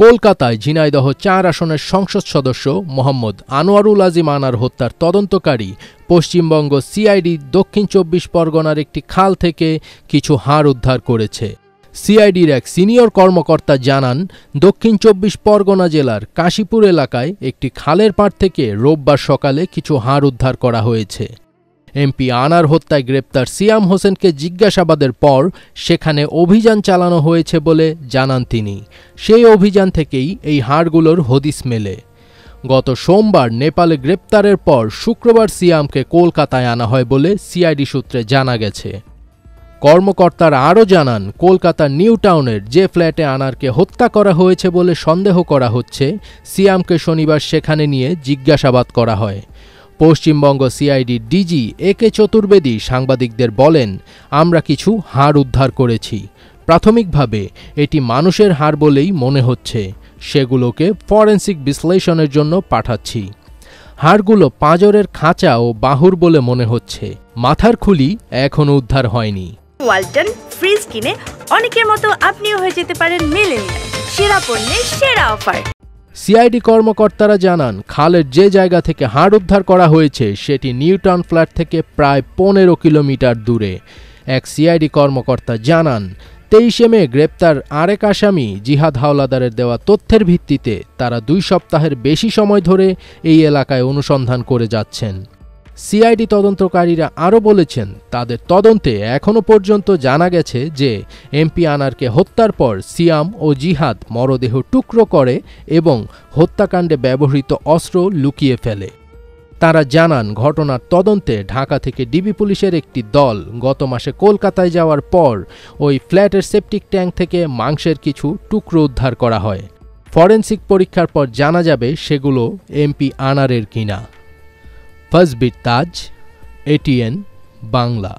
কলকাতায় ঝিনাইদহ ৪ আসনের সংসদ সদস্য মোহাম্মদ আনোয়ারুল আজিম আনার হত্যার তদন্তকারী পশ্চিমবঙ্গ সিআইডি দক্ষিণ ২৪ পরগনার একটি খাল থেকে কিছু হাড় উদ্ধার করেছে। সিআইডির এক সিনিয়র কর্মকর্তা জানান, দক্ষিণ ২৪ পরগনা জেলার কাশীপুর এলাকায় একটি খালের পাড় থেকে রোববার সকালে কিছু হাড় উদ্ধার করা হয়েছে। এমপি আনার হত্যায় গ্রেপ্তার সিয়াম হোসেনকে জিজ্ঞাসাবাদের পর সেখানে অভিযান চালানো হয়েছে বলে জানান তিনি। সেই অভিযান থেকেই এই হাড়গুলোর হদিস মেলে। গত সোমবার নেপালে গ্রেপ্তারের পর শুক্রবার সিয়ামকে কলকাতায় আনা হয় বলে সিআইডি সূত্রে জানা গেছে। কর্মকর্তারা আরও জানান, কলকাতার নিউ টাউনের যে ফ্ল্যাটে আনারকে হত্যা করা হয়েছে বলে সন্দেহ করা হচ্ছে, সিয়ামকে শনিবার সেখানে নিয়ে জিজ্ঞাসাবাদ করা হয়। পশ্চিমবঙ্গ সিআইডি ডিজি একে চতুর্বেদী সাংবাদিকদের বলেন, আমরা কিছু হাড় উদ্ধার করেছি। প্রাথমিকভাবে এটি মানুষের হাড় বলেই মনে হচ্ছে। সেগুলোকে ফরেনসিক বিশ্লেষণের জন্য পাঠাচ্ছি। হাড়গুলো পাঁজরের খাঁচা ও বাহুর বলে মনে হচ্ছে। মাথার খুলি এখনও উদ্ধার হয়নি। ওয়ালটন ফ্রিজ কিনে অনেকের মতো আপনিও হয়ে যেতে পারেন মিলেনিয়াল। সেরা পণ্যের সেরা অফার। সিআইডি কর্মকর্তারা জানান, খালের যে জায়গা থেকে হাড় উদ্ধার করা হয়েছে সেটি নিউটাউন ফ্ল্যাট থেকে প্রায় ১৫ কিলোমিটার দূরে। এক সিআইডি কর্মকর্তা জানান, ২৩ মে গ্রেপ্তার আরেক আসামি জিহাদ হাওলাদারের দেওয়া তথ্যের ভিত্তিতে তারা ২ সপ্তাহের বেশি সময় ধরে এই এলাকায় অনুসন্ধান করে যাচ্ছেন। সিআইডি তদন্তকারীরা আরও বলেছেন, তাদের তদন্তে এখনও পর্যন্ত জানা গেছে যে এমপি আনারকে হত্যার পর সিয়াম ও জিহাদ মরদেহ টুকরো করে এবং হত্যাকাণ্ডে ব্যবহৃত অস্ত্র লুকিয়ে ফেলে। তারা জানান, ঘটনার তদন্তে ঢাকা থেকে ডিবি পুলিশের একটি দল গত মাসে কলকাতায় যাওয়ার পর ওই ফ্ল্যাটের সেপটিক ট্যাঙ্ক থেকে মাংসের কিছু টুকরো উদ্ধার করা হয়। ফরেনসিক পরীক্ষার পর জানা যাবে সেগুলো এমপি আনারের কিনা। ফাজবির তাজ, এটিএন বাংলা।